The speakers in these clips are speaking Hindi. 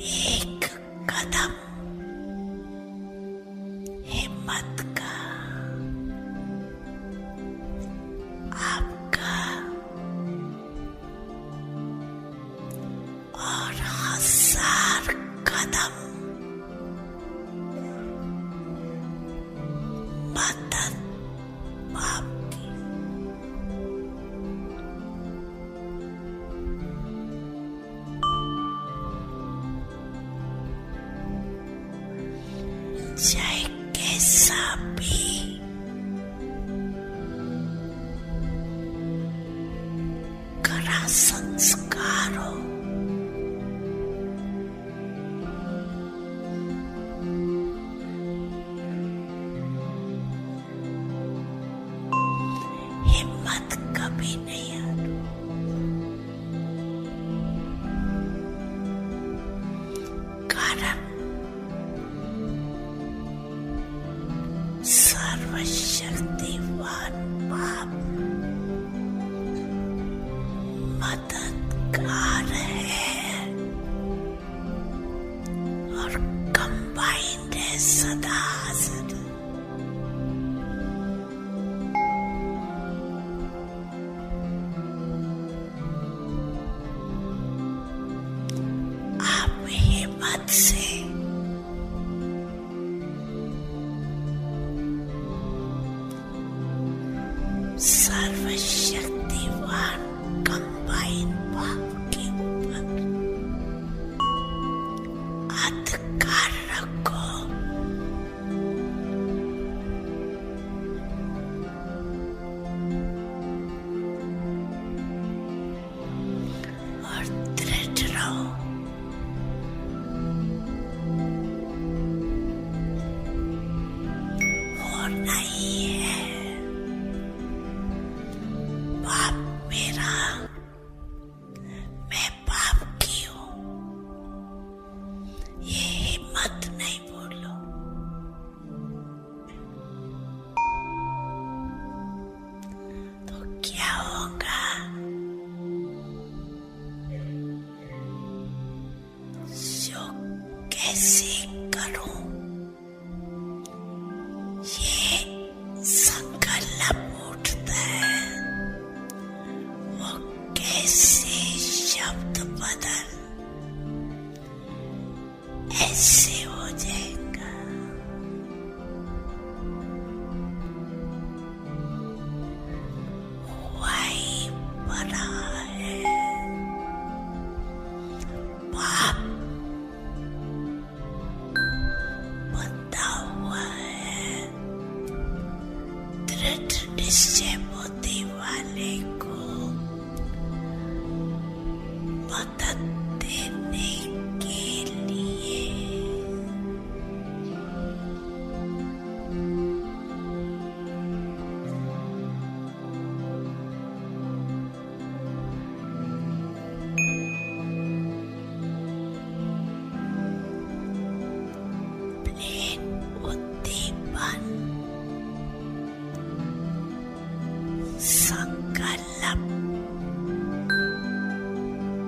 एक कदम हिम्मत का आपका और 1000 कदम मदद आपकी। चाहे कैसा भी कड़ा संस्कार हो, हिम्मत कभी नहीं हारो। कारण सर्वशक्तिवान बाप मददगार है और कंबाइंड है सदा हाजिर। आप हिम्मत से सर्वशक्तिवान कंबाइन बाप के ऊपर अधिकार रखो। और दृढ़ रहो। होना ही है। बाप मेरा, मैं बाप की हूं, ये हिम्मत नहीं बोलो। तो क्या होगा? जो कैसे करूं ये संकल्प उठता है, वो कैसे शब्द बदल ऐसे हो जाएगा। वही बड़ा है। बाप बंधा हुआ है। दृढ़ निश्चय बुद्धि वाले को मदद देने के लिए प्लेन उद्दीपन संकल्प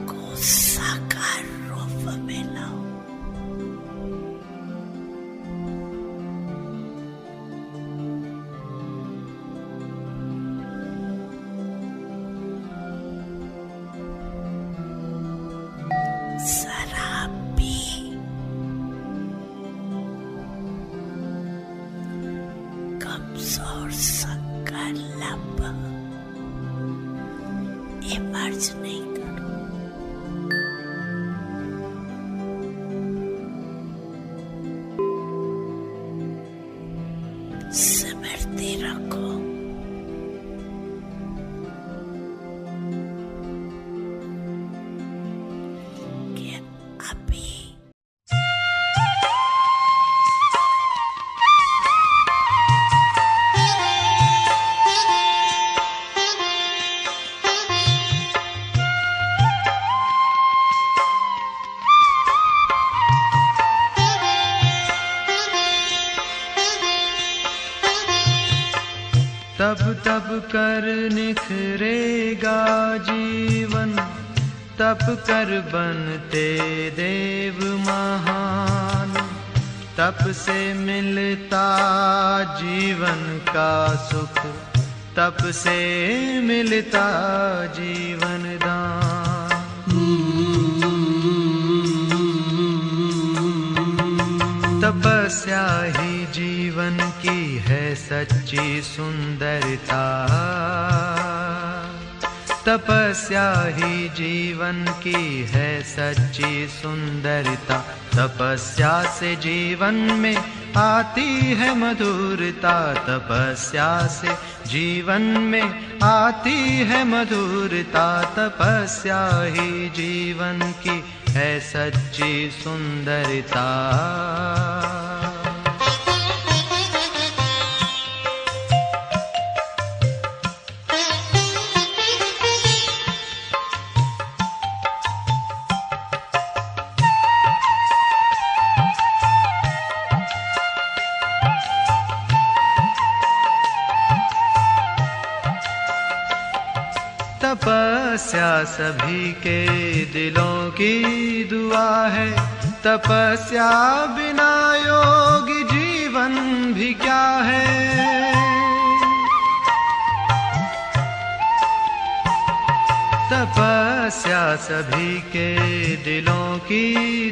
को साकार रूप में लाओ। जरा भी कमजोर संकल्प इमर्ज नहीं करो। स्मृति रखो कि अभी तब तब कर निखरेगा जीवन, तप कर बनते देव महान, तप से मिलता जीवन का सुख, तप से मिलता जीवन दान। तपस्या ही जीवन की है सच्ची सुंदरता, तपस्या ही जीवन की है सच्ची सुंदरता। तपस्या से जीवन में आती है मधुरता, तपस्या से जीवन में आती है मधुरता। तपस्या ही जीवन की है सच्ची सुंदरता। तपस्या सभी के दिलों की दुआ है, तपस्या बिना योगी जीवन भी क्या है। तपस्या सभी के दिलों की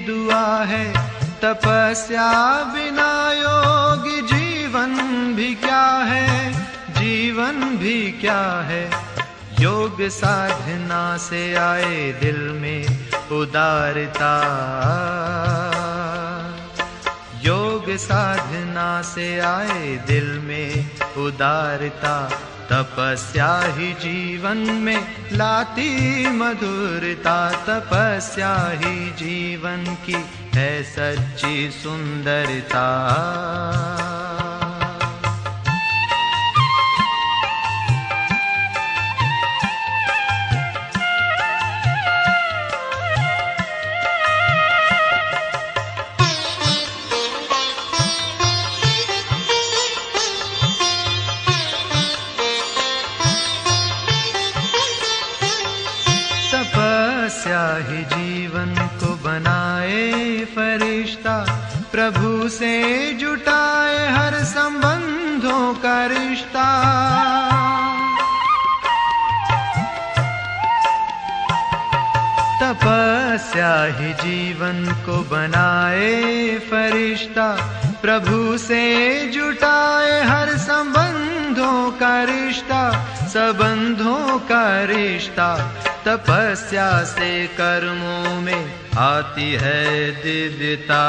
दुआ है, तपस्या बिना योगी जीवन भी क्या है, जीवन भी क्या है। योग साधना से आए दिल में उदारता, योग साधना से आए दिल में उदारता। तपस्या ही जीवन में लाती मधुरता, तपस्या ही जीवन की है सच्ची सुंदरता। तपस्या ही जीवन को बनाए फरिश्ता, प्रभु से जुटाए हर संबंधों का रिश्ता। तपस्या ही जीवन को बनाए फरिश्ता, प्रभु से जुटाए हर संबंधों का रिश्ता, संबंधों का रिश्ता। तपस्या से कर्मों में आती है दिव्यता,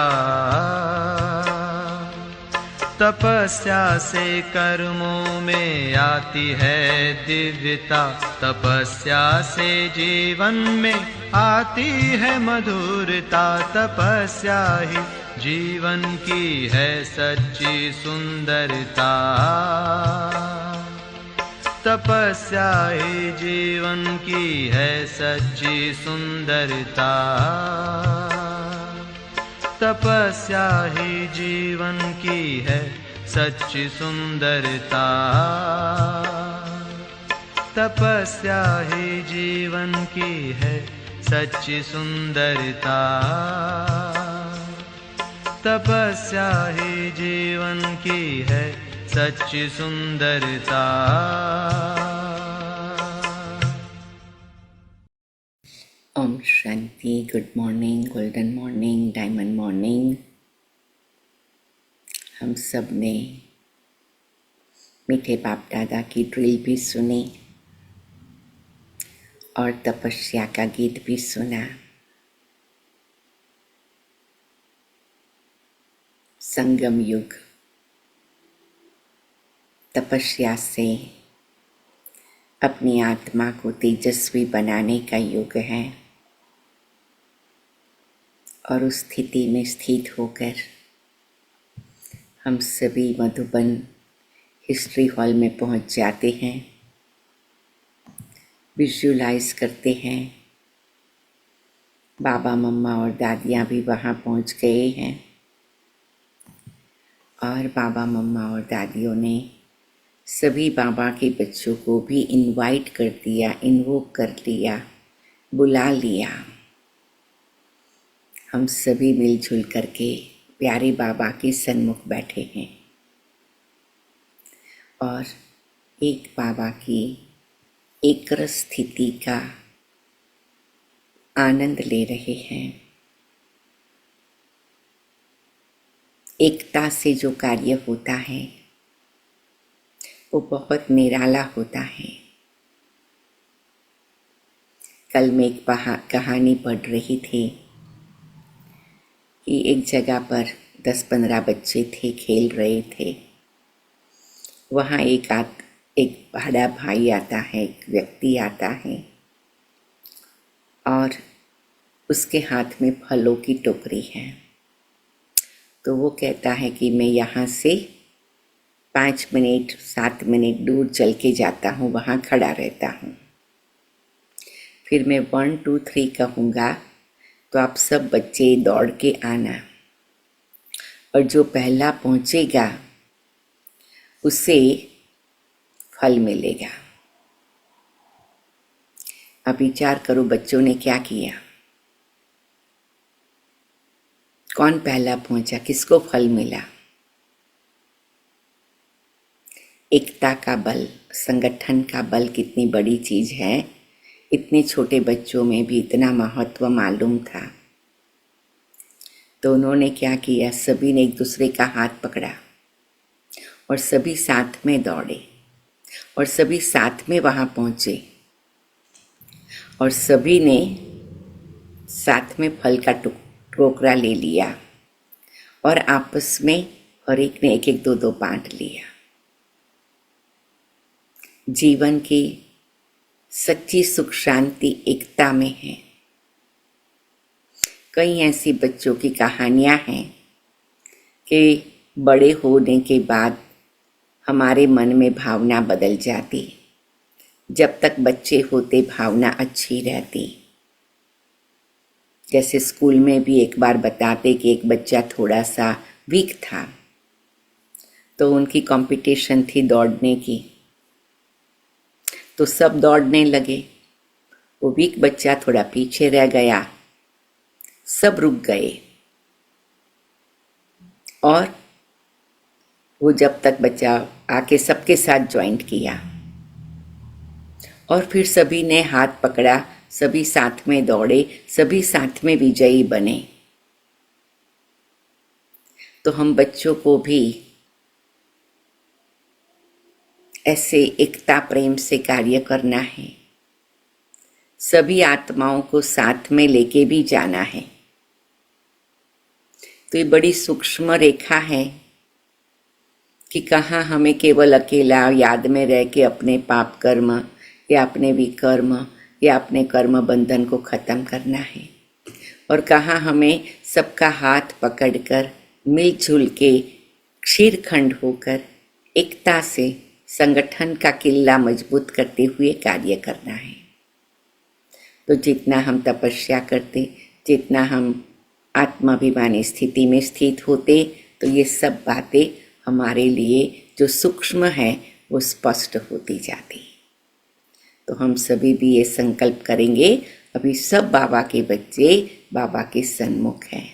तपस्या से कर्मों में आती है दिव्यता। तपस्या से जीवन में आती है मधुरता, तपस्या ही जीवन की है सच्ची सुंदरता। तपस्या ही जीवन की है सच्ची सुंदरता, तपस्या ही जीवन की है सच्ची सुंदरता। तपस्या ही जीवन की है सच्ची सुंदरता, तपस्या ही जीवन की है सच्ची सुंदरता। ओम शांति। Good morning, golden morning, diamond morning. हम सब ने मीठे बाप दादा की ड्रिल भी सुनी और तपस्या का गीत भी सुना। संगम युग तपस्या से अपनी आत्मा को तेजस्वी बनाने का युग है और उस स्थिति में स्थित होकर हम सभी मधुबन हिस्ट्री हॉल में पहुंच जाते हैं, विजुअलाइज करते हैं। बाबा मम्मा और दादियाँ भी वहाँ पहुँच गए हैं और बाबा मम्मा और दादियों ने सभी बाबा के बच्चों को भी इनवाइट कर दिया, इन्वोक कर लिया, बुला लिया। हम सभी मिलजुल करके प्यारे बाबा के सन्मुख बैठे हैं और एक बाबा की एकर स्थिति का आनंद ले रहे हैं। एकता से जो कार्य होता है वो बहुत निराला होता है। कल मैं एक कहानी पढ़ रही थी कि एक जगह पर 10-15 बच्चे थे, खेल रहे थे। वहाँ एक बड़ा भाई आता है, एक व्यक्ति आता है और उसके हाथ में फलों की टोकरी है। तो वो कहता है कि मैं यहाँ से 5 मिनट 7 मिनट दूर चल के जाता हूँ, वहाँ खड़ा रहता हूँ। फिर मैं 1 2 3 कहूँगा तो आप सब बच्चे दौड़ के आना और जो पहला पहुँचेगा उसे फल मिलेगा। अब विचार करो बच्चों ने क्या किया। कौन पहला पहुंचा, किसको फल मिला? एकता का बल, संगठन का बल कितनी बड़ी चीज है। इतने छोटे बच्चों में भी इतना महत्व मालूम था। तो उन्होंने क्या किया, सभी ने एक दूसरे का हाथ पकड़ा और सभी साथ में दौड़े और सभी साथ में वहां पहुंचे और सभी ने साथ में फल का टोकरा ले लिया और आपस में हर एक ने 1-1 2-2 बांट लिया। जीवन की सच्ची सुख शांति एकता में है। कई ऐसी बच्चों की कहानियां हैं कि बड़े होने के बाद हमारे मन में भावना बदल जाती। जब तक बच्चे होते भावना अच्छी रहती। जैसे स्कूल में भी एक बार बताते कि एक बच्चा थोड़ा सा वीक था, तो उनकी कंपटीशन थी दौड़ने की, तो सब दौड़ने लगे। वो वीक बच्चा थोड़ा पीछे रह गया, सब रुक गए और वो जब तक बच्चा आके सबके साथ ज्वाइन किया और फिर सभी ने हाथ पकड़ा, सभी साथ में दौड़े, सभी साथ में विजयी बने। तो हम बच्चों को भी ऐसे एकता प्रेम से कार्य करना है। सभी आत्माओं को साथ में लेके भी जाना है। तो ये बड़ी सूक्ष्म रेखा है कि कहाँ हमें केवल अकेला याद में रह के अपने पाप कर्म या अपने विकर्म या अपने कर्म बंधन को खत्म करना है और कहाँ हमें सबका हाथ पकड़कर मिलजुल के क्षीरखंड होकर एकता से संगठन का किला मजबूत करते हुए कार्य करना है। तो जितना हम तपस्या करते, जितना हम आत्माभिमानी स्थिति में स्थित होते, तो ये सब बातें हमारे लिए जो सूक्ष्म है वो स्पष्ट होती जाती। तो हम सभी भी ये संकल्प करेंगे। अभी सब बाबा के बच्चे बाबा के सन्मुख हैं।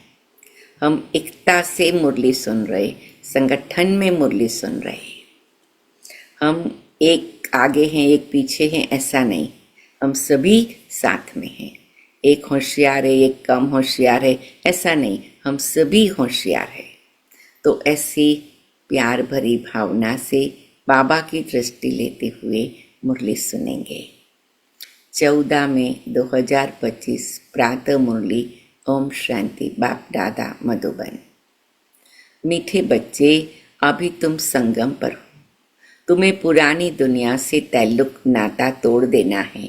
हम एकता से मुरली सुन रहे, संगठन में मुरली सुन रहे। हम एक आगे हैं एक पीछे हैं ऐसा नहीं, हम सभी साथ में हैं। एक होशियार है एक कम होशियार है ऐसा नहीं, हम सभी होशियार हैं। तो ऐसी प्यार भरी भावना से बाबा की दृष्टि लेते हुए मुरली सुनेंगे। 14 मई 2025 प्रातः मुरली। ओम शांति। बाप दादा मधुबन। मीठे बच्चे, अभी तुम संगम पर हो। तुम्हें पुरानी दुनिया से ताल्लुक नाता तोड़ देना है,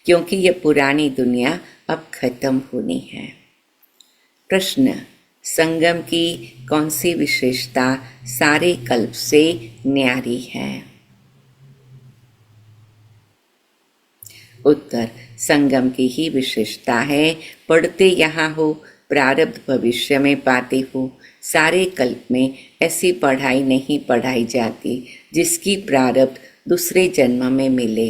क्योंकि यह पुरानी दुनिया अब खत्म होनी है। प्रश्न, संगम की कौन सी विशेषता सारे कल्प से न्यारी है? उत्तर, संगम की ही विशेषता है। पढ़ते यहाँ हो, प्रारब्ध भविष्य में पाते हो। सारे कल्प में ऐसी पढ़ाई नहीं पढ़ाई जाती जिसकी प्रारब्ध दूसरे जन्म में मिले।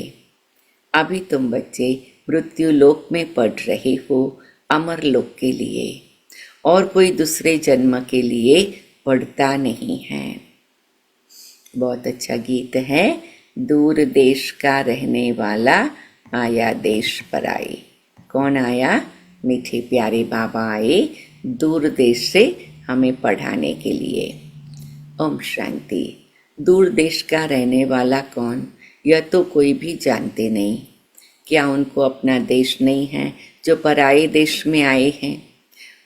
अभी तुम बच्चे मृत्यु लोक में पढ़ रहे हो, अमर लोक के लिए। और कोई दूसरे जन्म के लिए पढ़ता नहीं है। बहुत अच्छा गीत है। दूर देश का रहने वाला आया देश पर आए। कौन आया? मीठे प्यारे बाबा आए दूर देश से हमें पढ़ाने के लिए। ओम शांति। दूर देश का रहने वाला कौन? यह तो कोई भी जानते नहीं। क्या उनको अपना देश नहीं है? जो पराए देश में आए हैं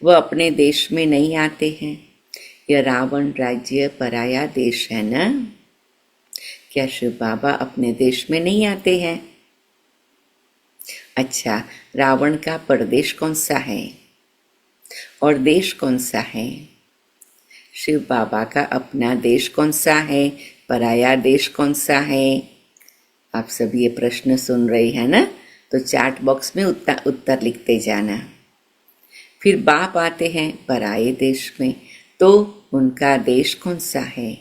वह अपने देश में नहीं आते हैं। यह रावण राज्य पराया देश है ना? क्या शिव बाबा अपने देश में नहीं आते हैं? अच्छा, रावण का परदेश कौन सा है और देश कौन सा है? शिव बाबा का अपना देश कौन सा है? पराया देश कौन सा है? आप सब ये प्रश्न सुन रहे हैं ना? तो चैट बॉक्स में उत्तर लिखते जाना। फिर बाप आते हैं पराये देश में, तो उनका देश कौन सा है?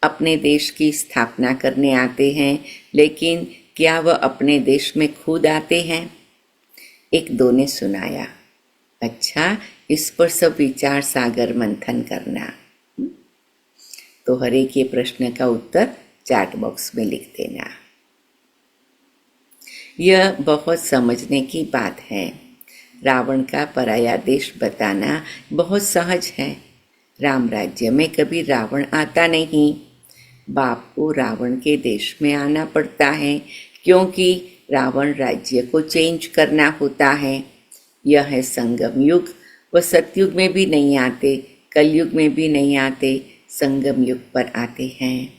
अपने देश की स्थापना करने आते हैं, लेकिन क्या वह अपने देश में खुद आते हैं? एक दो ने सुनाया। अच्छा, इस पर सब विचार सागर मंथन करना। तो हर एक ये प्रश्न का उत्तर चैट बॉक्स में लिख देना। यह बहुत समझने की बात है। रावण का पराया देश बताना बहुत सहज है। राम राज्य में कभी रावण आता नहीं। बाप को रावण के देश में आना पड़ता है, क्योंकि रावण राज्य को चेंज करना होता है। यह है संगम युग। वह सतयुग में भी नहीं आते, कलयुग में भी नहीं आते, संगम युग पर आते हैं।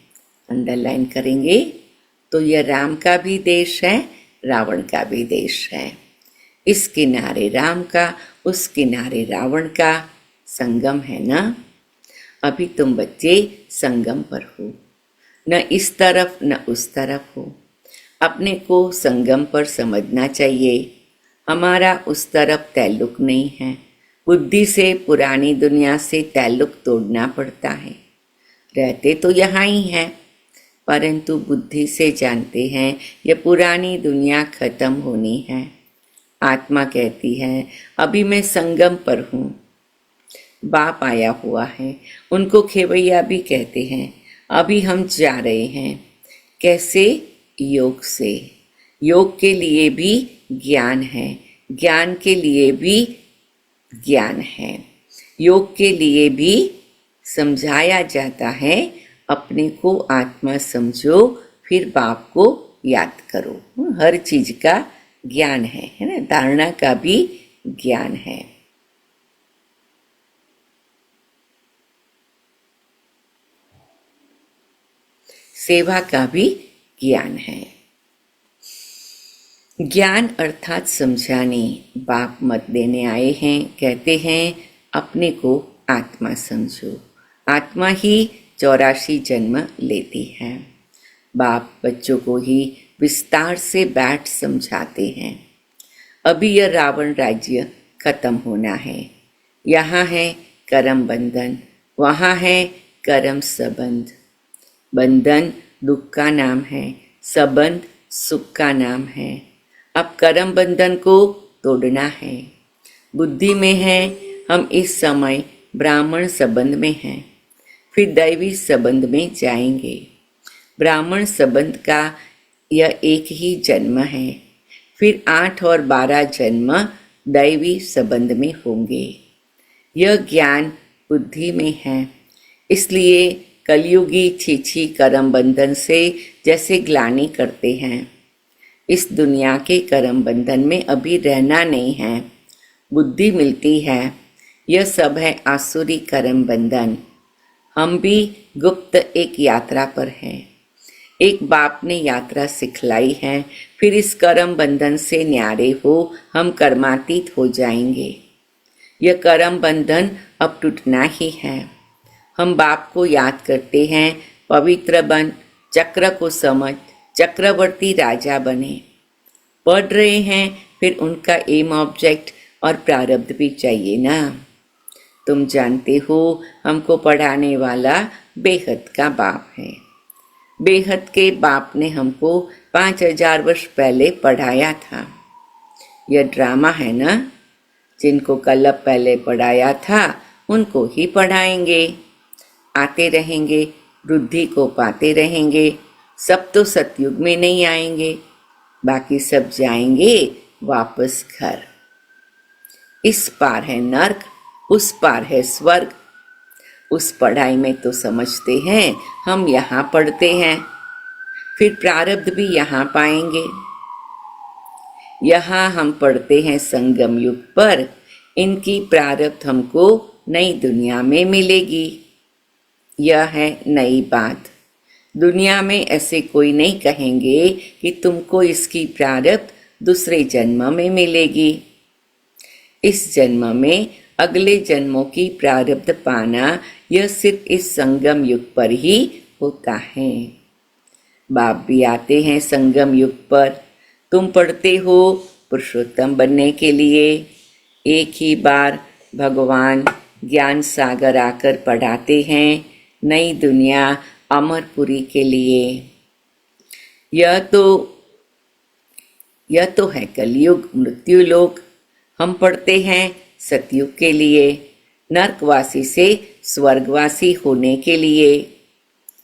अंडरलाइन करेंगे। तो यह राम का भी देश है, रावण का भी देश है। इस किनारे राम का, उस किनारे रावण का संगम है ना? अभी तुम बच्चे संगम पर हो, न इस तरफ न उस तरफ हो। अपने को संगम पर समझना चाहिए। हमारा उस तरफ ताल्लुक नहीं है। बुद्धि से पुरानी दुनिया से ताल्लुक तोड़ना पड़ता है। रहते तो यहाँ ही हैं, परंतु बुद्धि से जानते हैं यह पुरानी दुनिया खत्म होनी है। आत्मा कहती है अभी मैं संगम पर हूँ। बाप आया हुआ है, उनको खेवैया भी कहते हैं। अभी हम जा रहे हैं। कैसे? योग से। योग के लिए भी ज्ञान है, ज्ञान के लिए भी ज्ञान है। योग के लिए भी समझाया जाता है अपने को आत्मा समझो, फिर बाप को याद करो। हर चीज का ज्ञान है ना? धारणा का भी ज्ञान है। सेवा का भी ज्ञान है। ज्ञान अर्थात समझाने बाप मत देने आए हैं। कहते हैं अपने को आत्मा समझो। आत्मा ही 84 जन्म लेती है। बाप बच्चों को ही विस्तार से बैठ समझाते हैं। अभी यह रावण राज्य खत्म होना है। यहाँ है कर्म बंधन, वहाँ है कर्म संबंध। बंधन दुख का नाम है, संबंध सुख का नाम है। अब कर्म बंधन को तोड़ना है। बुद्धि में है हम इस समय ब्राह्मण संबंध में हैं, फिर दैवी संबंध में जाएंगे। ब्राह्मण संबंध का यह एक ही जन्म है, फिर 8 और 12 जन्म दैवी संबंध में होंगे। यह ज्ञान बुद्धि में है। इसलिए कलयुगी छीछी कर्म बंधन से जैसे ग्लानि करते हैं। इस दुनिया के कर्म बंधन में अभी रहना नहीं है, बुद्धि मिलती है। यह सब है आसुरी कर्म बंधन। हम भी गुप्त एक यात्रा पर हैं। एक बाप ने यात्रा सिखलाई है, फिर इस कर्म बंधन से न्यारे हो हम कर्मातीत हो जाएंगे। यह कर्म बंधन अब टूटना ही है। हम बाप को याद करते हैं, पवित्र बन, चक्र को समझ, चक्रवर्ती राजा बने। पढ़ रहे हैं, फिर उनका एम ऑब्जेक्ट और प्रारब्ध भी चाहिए ना। तुम जानते हो हमको पढ़ाने वाला बेहद का बाप है। बेहद के बाप ने हमको 5000 वर्ष पहले पढ़ाया था। यह ड्रामा है ना? जिनको कल्प पहले पढ़ाया था उनको ही पढ़ाएंगे। आते रहेंगे, वृद्धि को पाते रहेंगे। सब तो सतयुग में नहीं आएंगे, बाकी सब जाएंगे वापस घर। इस पार है नर्क, उस पार है स्वर्ग। उस पढ़ाई में तो समझते हैं हम यहाँ पढ़ते हैं, फिर प्रारब्ध भी यहाँ पाएंगे। यहाँ हम पढ़ते हैं संगम युग पर, इनकी प्रारब्ध हमको नई दुनिया में मिलेगी। यह है नई बात। दुनिया में ऐसे कोई नहीं कहेंगे कि तुमको इसकी प्रारब्ध दूसरे जन्म में मिलेगी। इस जन्म में अगले जन्मों की प्रारब्ध पाना यह सिर्फ इस संगम युग पर ही होता है। बाप भी आते हैं संगम युग पर। तुम पढ़ते हो पुरुषोत्तम बनने के लिए। एक ही बार भगवान ज्ञान सागर आकर पढ़ाते हैं नई दुनिया अमरपुरी के लिए। यह तो है कलयुग मृत्यु लोक। हम पढ़ते हैं सतयुग के लिए, नरकवासी से स्वर्गवासी होने के लिए।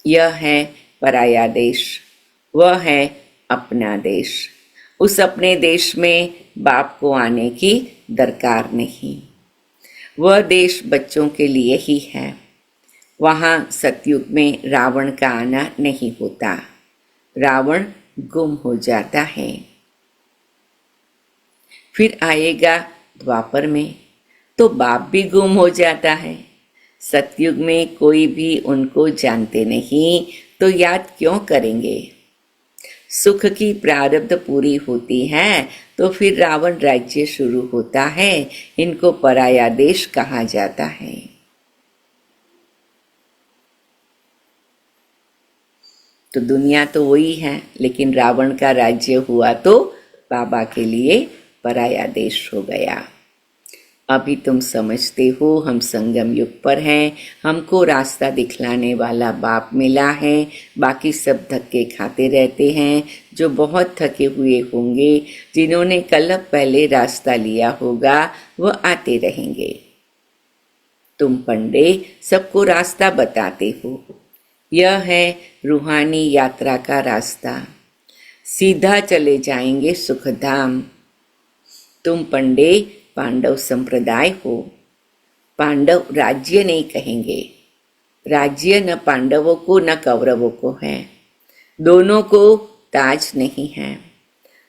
यह है पराया देश, वह है अपना देश। उस अपने देश में बाप को आने की दरकार नहीं। वह देश बच्चों के लिए ही है। वहाँ सतयुग में रावण का आना नहीं होता। रावण गुम हो जाता है। फिर आएगा द्वापर में तो बाप भी गुम हो जाता है। सतयुग में कोई भी उनको जानते नहीं तो याद क्यों करेंगे। सुख की प्रारब्ध पूरी होती है तो फिर रावण राज्य शुरू होता है। इनको पराया देश कहा जाता है। तो दुनिया तो वही है, लेकिन रावण का राज्य हुआ तो बाबा के लिए पराया देश हो गया। अभी तुम समझते हो हम संगम युग पर हैं। हमको रास्ता दिखलाने वाला बाप मिला है। बाकी सब धक्के खाते रहते हैं। जो बहुत थके हुए होंगे, जिन्होंने कल्प पहले रास्ता लिया होगा, वह आते रहेंगे। तुम पंडे सबको रास्ता बताते हो। यह है रूहानी यात्रा का रास्ता। सीधा चले जाएंगे सुखधाम। तुम पंडे पांडव संप्रदाय हो। पांडव राज्य नहीं कहेंगे। राज्य न पांडवों को न कौरवों को है। दोनों को ताज नहीं है।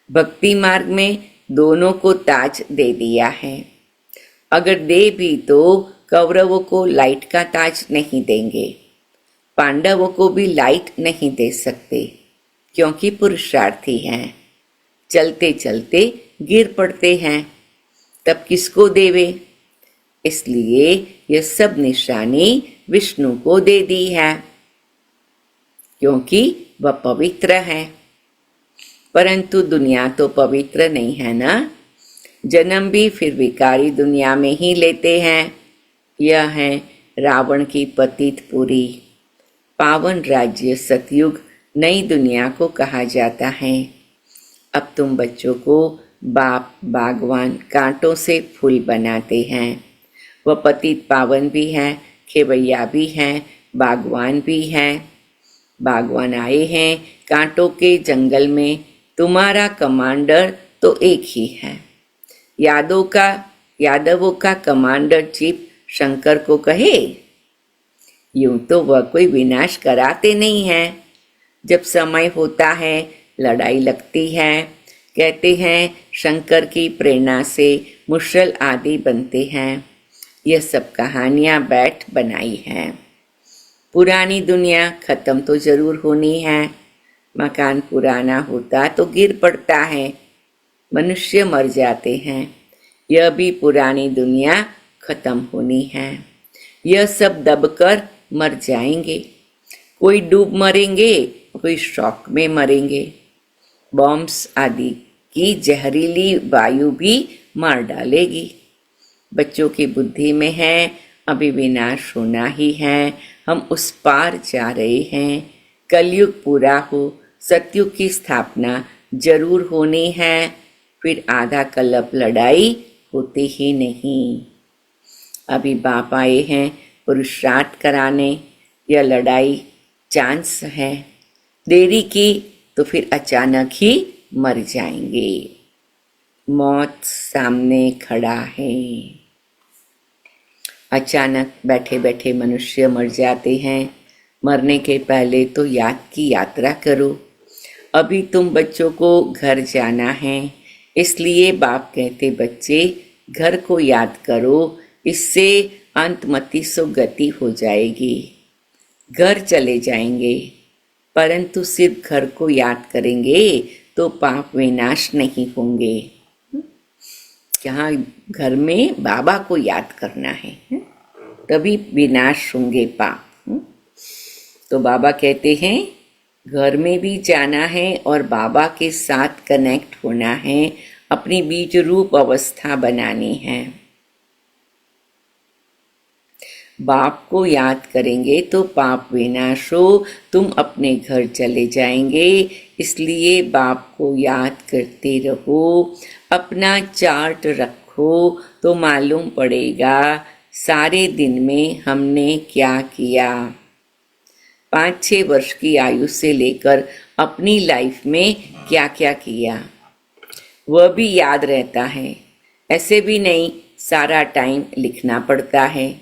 भक्ति मार्ग में दोनों को ताज दे दिया है। अगर दे भी तो कौरवों को लाइट का ताज नहीं देंगे। पांडवों को भी लाइट नहीं दे सकते, क्योंकि पुरुषार्थी हैं। चलते चलते गिर पड़ते हैं, तब किसको देवे। इसलिए यह सब निशानी विष्णु को दे दी है, क्योंकि वह पवित्र है। परंतु दुनिया तो पवित्र नहीं है ना। जन्म भी फिर विकारी दुनिया में ही लेते हैं। यह है रावण की पतितपुरी। पावन राज्य सतयुग नई दुनिया को कहा जाता है। अब तुम बच्चों को बाप बागवान कांटों से फूल बनाते हैं। वह पतित पावन भी हैं, खेवैया भी हैं, बागवान भी हैं। बागवान आए हैं कांटों के जंगल में। तुम्हारा कमांडर तो एक ही है। यादवों का कमांडर चीफ शंकर को कहे, यूं तो वह कोई विनाश कराते नहीं हैं। जब समय होता है लड़ाई लगती है। कहते हैं शंकर की प्रेरणा से मुशल आदि बनते हैं। यह सब कहानियाँ बैठ बनाई हैं। पुरानी दुनिया खत्म तो जरूर होनी है। मकान पुराना होता तो गिर पड़ता है, मनुष्य मर जाते हैं। यह भी पुरानी दुनिया खत्म होनी है। यह सब दबकर मर जाएंगे। कोई डूब मरेंगे, कोई शॉक में मरेंगे। बॉम्ब्स आदि की जहरीली वायु भी मार डालेगी। बच्चों की बुद्धि में है अभी विनाश होना ही है। हम उस पार जा रहे हैं। कलयुग पूरा हो, सतयुग की स्थापना जरूर होनी है। फिर आधा कल्प लड़ाई होते ही नहीं। अभी बाप आए हैं पुरुषार्थ कराने, यह लड़ाई चांस है, देरी की तो फिर अचानक ही मर जाएंगे। मौत सामने खड़ा है। अचानक बैठे बैठे मनुष्य मर जाते हैं। मरने के पहले तो याद की यात्रा करो। अभी तुम बच्चों को घर जाना है, इसलिए बाप कहते बच्चे घर को याद करो, इससे अंतमति सो गति हो जाएगी। घर चले जाएंगे, परंतु सिर्फ घर को याद करेंगे तो पाप विनाश नहीं होंगे। यहाँ घर में बाबा को याद करना है, तभी विनाश होंगे पाप। तो बाबा कहते हैं घर में भी जाना है और बाबा के साथ कनेक्ट होना है, अपनी बीज रूप अवस्था बनानी है। बाप को याद करेंगे तो पाप विनाश हो, तुम अपने घर चले जाएंगे, इसलिए बाप को याद करते रहो। अपना चार्ट रखो तो मालूम पड़ेगा सारे दिन में हमने क्या किया। 5-6 वर्ष की आयु से लेकर अपनी लाइफ में क्या क्या किया वह भी याद रहता है। ऐसे भी नहीं सारा टाइम लिखना पड़ता है।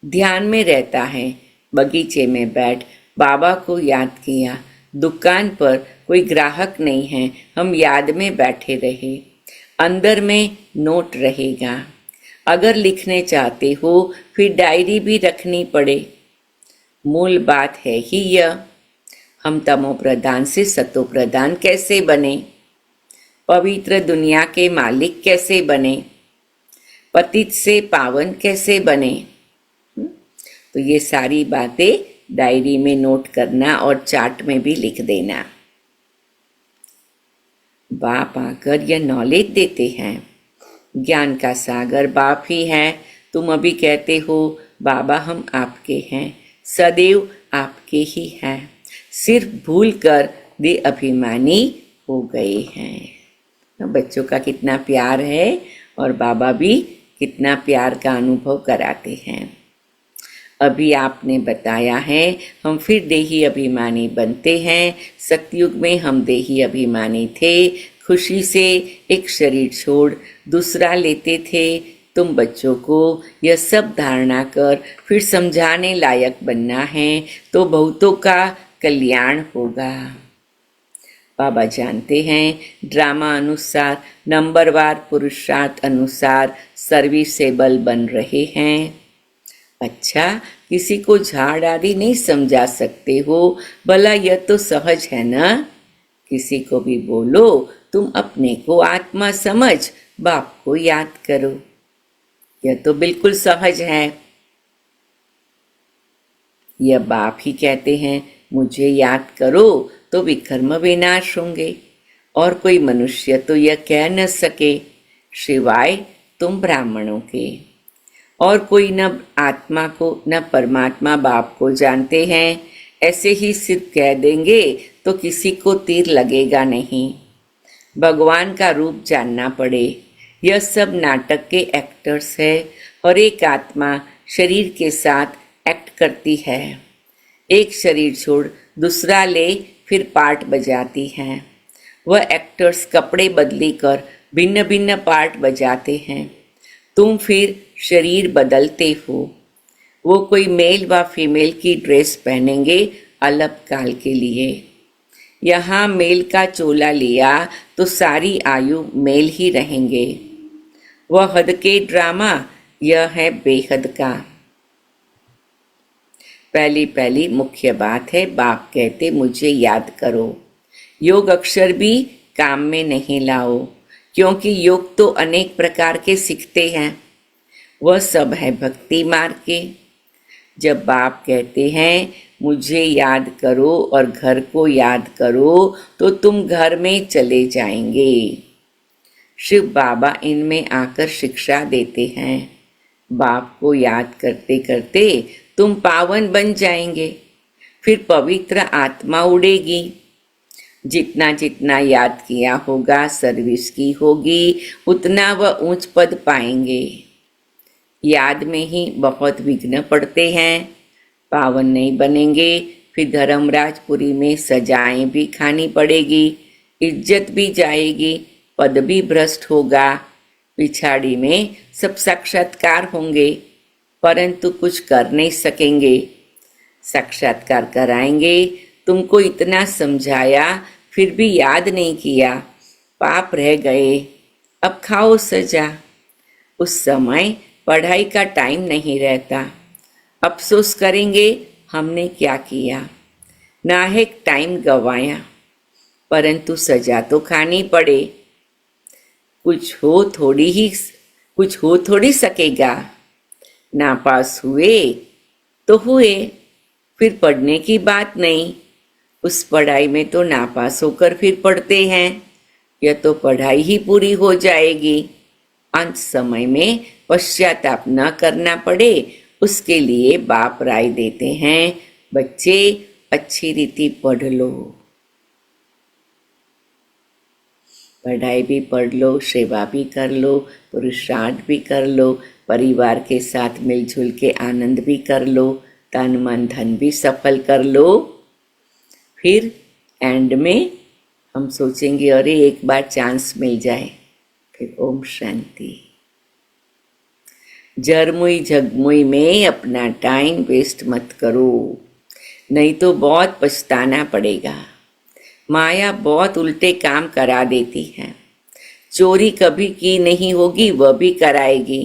ध्यान में रहता है, बगीचे में बैठ बाबा को याद किया, दुकान पर कोई ग्राहक नहीं है, हम याद में बैठे रहे, अंदर में नोट रहेगा। अगर लिखने चाहते हो फिर डायरी भी रखनी पड़े। मूल बात है ही यह, हम तमो प्रधान से सतो प्रधान कैसे बने, पवित्र दुनिया के मालिक कैसे बने, पतित से पावन कैसे बने। तो ये सारी बातें डायरी में नोट करना और चार्ट में भी लिख देना। बाप आकर यह नॉलेज देते हैं। ज्ञान का सागर बाप ही है। तुम अभी कहते हो बाबा हम आपके हैं, सदैव आपके ही हैं, सिर्फ भूल कर वे अभिमानी हो गए हैं। बच्चों का कितना प्यार है और बाबा भी कितना प्यार का अनुभव कराते हैं। अभी आपने बताया है हम फिर देही अभिमानी बनते हैं। सतयुग में हम देही अभिमानी थे, खुशी से एक शरीर छोड़ दूसरा लेते थे। तुम बच्चों को यह सब धारणा कर फिर समझाने लायक बनना है तो बहुतों का कल्याण होगा। बाबा जानते हैं ड्रामा अनुसार नंबरवार पुरुषार्थ अनुसार सर्विसेबल बन रहे हैं। अच्छा, किसी को झाड़ आदि नहीं समझा सकते हो, भला यह तो सहज है ना। किसी को भी बोलो तुम अपने को आत्मा समझ, बाप को याद करो, यह तो बिल्कुल सहज है। यह बाप ही कहते हैं मुझे याद करो तो विकर्म विनाश होंगे, और कोई मनुष्य तो यह कह न सके शिवाय तुम ब्राह्मणों के। और कोई न आत्मा को न परमात्मा बाप को जानते हैं, ऐसे ही सिर्फ कह देंगे तो किसी को तीर लगेगा नहीं। भगवान का रूप जानना पड़े। यह सब नाटक के एक्टर्स है और एक आत्मा शरीर के साथ एक्ट करती है। एक शरीर छोड़ दूसरा ले फिर पार्ट बजाती है। वह एक्टर्स कपड़े बदली कर भिन्न भिन्न पार्ट बजाते हैं। तुम फिर शरीर बदलते हो। वो कोई मेल व फीमेल की ड्रेस पहनेंगे अलग काल के लिए। यहाँ मेल का चोला लिया तो सारी आयु मेल ही रहेंगे। वह हद के ड्रामा, यह है बेहद का। पहली मुख्य बात है बाप कहते मुझे याद करो। योग अक्षर भी काम में नहीं लाओ, क्योंकि योग तो अनेक प्रकार के सीखते हैं, वह सब है भक्ति मार्ग के। जब बाप कहते हैं मुझे याद करो और घर को याद करो तो तुम घर में चले जाएंगे। शिव बाबा इनमें आकर शिक्षा देते हैं। बाप को याद करते करते तुम पावन बन जाएंगे, फिर पवित्र आत्मा उड़ेगी। जितना जितना याद किया होगा, सर्विस की होगी, उतना वह ऊंच पद पाएंगे। याद में ही बहुत विघ्न पड़ते हैं, पावन नहीं बनेंगे, फिर धर्मराजपुरी में सजाएं भी खानी पड़ेगी, इज्जत भी जाएगी, पद भी भ्रष्ट होगा, पिछाड़ी में सब साक्षात्कार होंगे, परंतु कुछ कर नहीं सकेंगे। साक्षात्कार कराएंगे, तुमको इतना समझाया फिर भी याद नहीं किया, पाप रह गए, अब खाओ सजा। उस समय पढ़ाई का टाइम नहीं रहता, अफसोस करेंगे हमने क्या किया, नाहक टाइम गवाया, परंतु सजा तो खानी पड़े। कुछ हो थोड़ी सकेगा, नापास हुए तो हुए, फिर पढ़ने की बात नहीं, उस पढ़ाई में तो नापास होकर फिर पढ़ते हैं, यह तो पढ़ाई ही पूरी हो जाएगी। अंत समय में पश्चाताप न करना पड़े, उसके लिए बाप राय देते हैं, बच्चे अच्छी रीति पढ़ लो, पढ़ाई भी पढ़ लो, सेवा भी कर लो, पुरुषार्थ भी कर लो, परिवार के साथ मिलजुल के आनंद भी कर लो, तन मन धन भी सफल कर लो। फिर एंड में हम सोचेंगे अरे एक बार चांस मिल जाए, फिर ओम शांति। जरमुई झगमुई में अपना टाइम वेस्ट मत करो, नहीं तो बहुत पछताना पड़ेगा। माया बहुत उल्टे काम करा देती है, चोरी कभी की नहीं होगी वह भी कराएगी,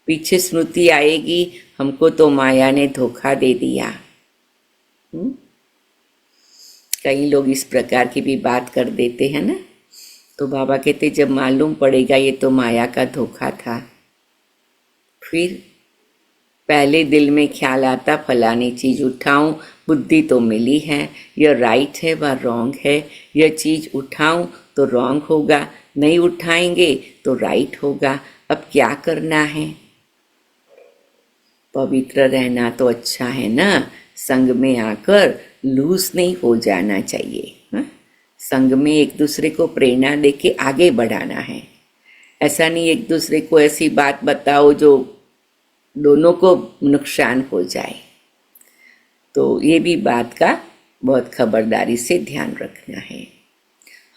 पीछे स्मृति आएगी हमको तो माया ने धोखा दे दिया। कई लोग इस प्रकार की भी बात कर देते हैं ना, तो बाबा कहते जब मालूम पड़ेगा ये तो माया का धोखा था, फिर पहले दिल में ख्याल आता फलानी चीज़ उठाऊं, बुद्धि तो मिली है, यह राइट है व रॉन्ग है, यह चीज़ उठाऊं तो रॉन्ग होगा, नहीं उठाएंगे तो राइट होगा, अब क्या करना है। पवित्र रहना तो अच्छा है ना, संग में आकर लूज नहीं हो जाना चाहिए। संग में एक दूसरे को प्रेरणा देके आगे बढ़ाना है, ऐसा नहीं एक दूसरे को ऐसी बात बताओ जो दोनों को नुकसान हो जाए। तो ये भी बात का बहुत खबरदारी से ध्यान रखना है।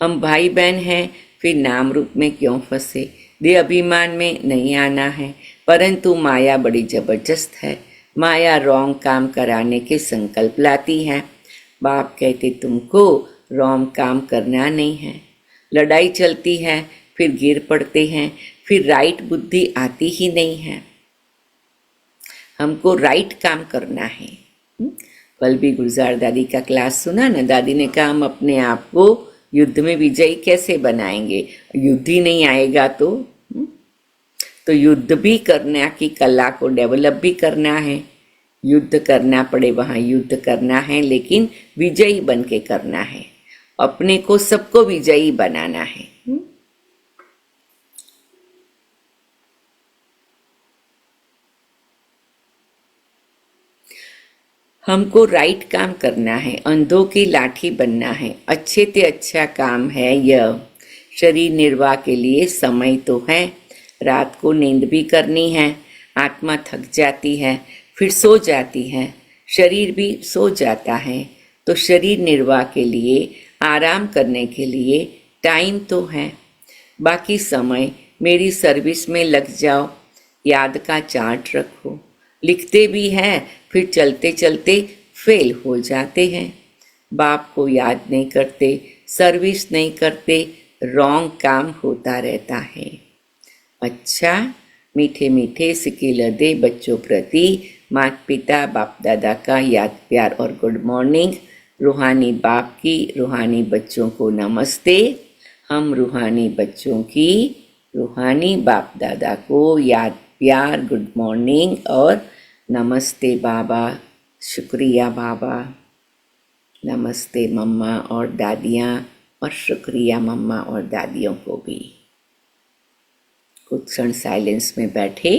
हम भाई बहन हैं, फिर नाम रूप में क्यों फंसे, दे अभिमान में नहीं आना है, परंतु माया बड़ी जबरदस्त है, माया रॉन्ग काम कराने के संकल्प लाती है। बाप कहते तुमको रॉन्ग काम करना नहीं है, लड़ाई चलती है, फिर गिर पड़ते हैं, फिर राइट बुद्धि आती ही नहीं है, हमको राइट काम करना है। कल भी गुलजार दादी का क्लास सुना ना, दादी ने कहा हम अपने आप को युद्ध में विजयी कैसे बनाएंगे, युद्ध ही नहीं आएगा तो युद्ध भी करना की कला को डेवलप भी करना है, युद्ध करना पड़े वहाँ युद्ध करना है, लेकिन विजयी बन के करना है, अपने को सबको विजयी बनाना है। हमको राइट काम करना है, अंधों की लाठी बनना है, अच्छे से अच्छा काम है यह। शरीर निर्वाह के लिए समय तो है, रात को नींद भी करनी है, आत्मा थक जाती है फिर सो जाती है, शरीर भी सो जाता है, तो शरीर निर्वाह के लिए आराम करने के लिए टाइम तो है, बाकी समय मेरी सर्विस में लग जाओ। याद का चार्ट रखो, लिखते भी हैं फिर चलते चलते फेल हो जाते हैं, बाप को याद नहीं करते, सर्विस नहीं करते, रॉन्ग काम होता रहता है। अच्छा, मीठे मीठे सिकिल दे बच्चों प्रति माता पिता बाप दादा का याद प्यार और गुड मॉर्निंग। रूहानी बाप की रूहानी बच्चों को नमस्ते। हम रूहानी बच्चों की रूहानी बाप दादा को याद प्यार गुड मॉर्निंग और नमस्ते बाबा, शुक्रिया बाबा, नमस्ते मम्मा और दादियाँ, और शुक्रिया मम्मा और दादियों को भी। कुछ क्षण साइलेंस में बैठे।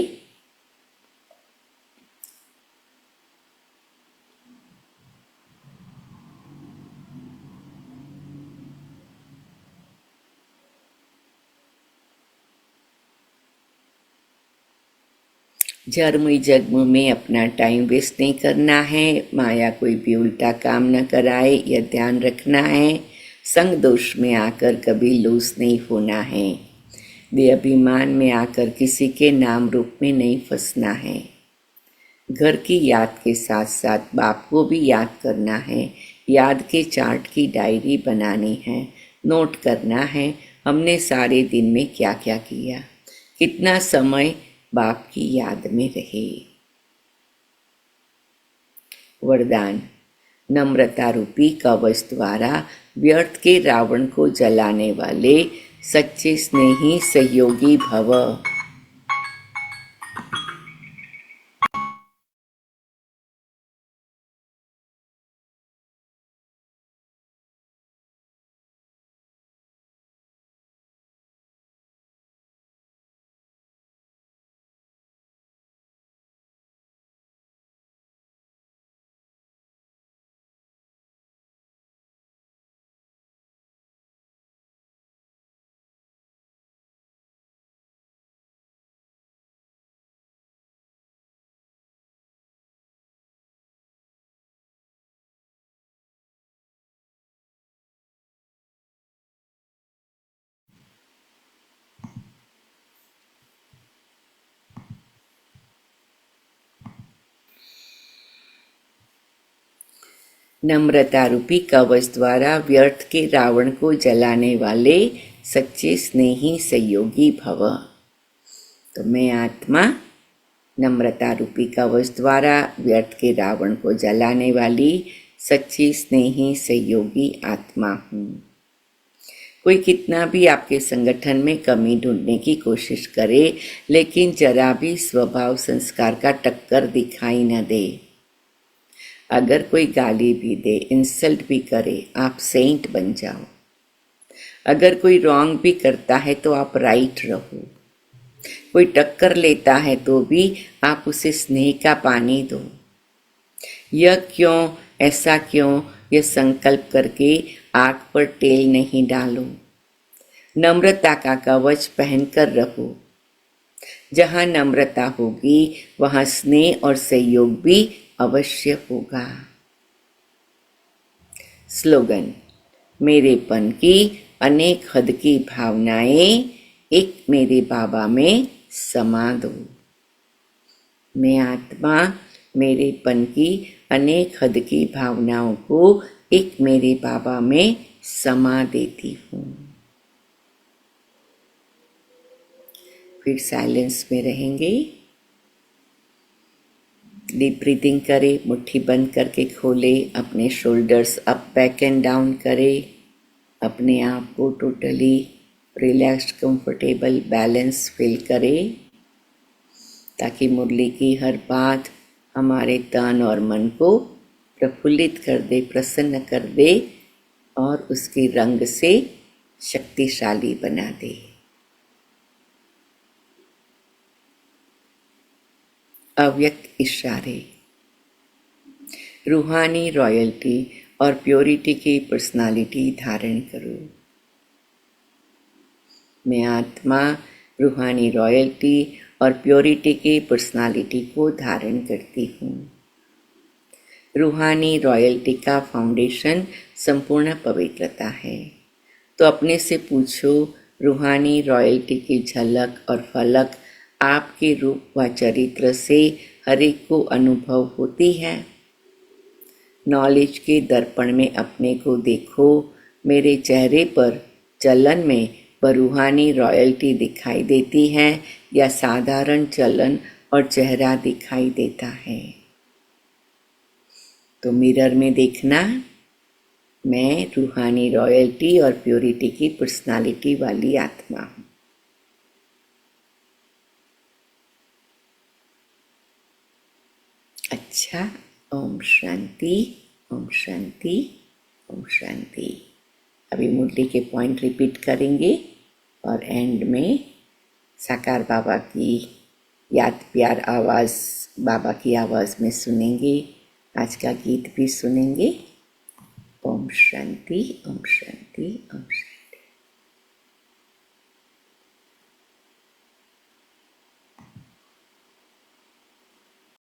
जर्मुई जग्म में अपना टाइम वेस्ट नहीं करना है, माया कोई भी उल्टा काम न कराए यह ध्यान रखना है। संग दोष में आकर कभी लूस नहीं होना है। बेअभिमान में आकर किसी के नाम रूप में नहीं फंसना है। घर की याद के साथ साथ बाप को भी याद करना है। याद के चार्ट की डायरी बनानी है। नोट करना है हमने सारे दिन में क्या क्या किया, कितना समय बाप की याद में रहे। वरदान। नम्रता रूपी कवच द्वारा व्यर्थ के रावण को जलाने वाले सच्चे स्नेही सहयोगी भव। नम्रता रूपी कवच द्वारा व्यर्थ के रावण को जलाने वाले सच्चे स्नेही सहयोगी भव। तो मैं आत्मा नम्रता रूपी कवच द्वारा व्यर्थ के रावण को जलाने वाली सच्ची स्नेही सहयोगी आत्मा हूँ। कोई कितना भी आपके संगठन में कमी ढूंढने की कोशिश करे, लेकिन जरा भी स्वभाव संस्कार का टक्कर दिखाई न दे। अगर कोई गाली भी दे, इंसल्ट भी करे, आप सेंट बन जाओ। अगर कोई रॉन्ग भी करता है तो आप राइट रहो। कोई टक्कर लेता है तो भी आप उसे स्नेह का पानी दो। यह क्यों, ऐसा क्यों, यह संकल्प करके आग पर तेल नहीं डालो। नम्रता का कवच पहनकर रहो। जहाँ नम्रता होगी वहाँ स्नेह और सहयोग भी अवश्य होगा। स्लोगन। मेरेपन की अनेक हद की भावनाएं एक मेरे बाबा में समा दो। मैं आत्मा मेरेपन की अनेक हद की भावनाओं को एक मेरे बाबा में समा देती हूँ। फिर साइलेंस में रहेंगे। डीप ब्रीदिंग करें, मुट्ठी बंद करके खोले, अपने shoulders up back and down करें। अपने आप को totally relaxed, comfortable, balance feel करें, ताकि मुरली की हर बात हमारे तन और मन को प्रफुल्लित कर दे, प्रसन्न कर दे और उसके रंग से शक्तिशाली बना दे। अव्यक्त इशारे। रूहानी रॉयल्टी और प्योरिटी की पर्सनालिटी धारण करो। मैं आत्मा रूहानी रॉयल्टी और प्योरिटी की पर्सनालिटी को धारण करती हूँ। रूहानी रॉयल्टी का फाउंडेशन संपूर्ण पवित्रता है। तो अपने से पूछो, रूहानी रॉयल्टी की झलक और फलक आपके रूप व चरित्र से हर एक को अनुभव होती है। नॉलेज के दर्पण में अपने को देखो। मेरे चेहरे पर चलन में रूहानी रॉयल्टी दिखाई देती है या साधारण चलन और चेहरा दिखाई देता है। तो मिरर में देखना, मैं रूहानी रॉयल्टी और प्योरिटी की पर्सनालिटी वाली आत्मा हूँ। अच्छा, ओम शांति, ओम शांति, ओम शांति। अभी मुरली के पॉइंट रिपीट करेंगे और एंड में साकार बाबा की याद प्यार आवाज़, बाबा की आवाज़ में सुनेंगे। आज का गीत भी सुनेंगे। ओम शांति, ओम शांति, ओम शांति।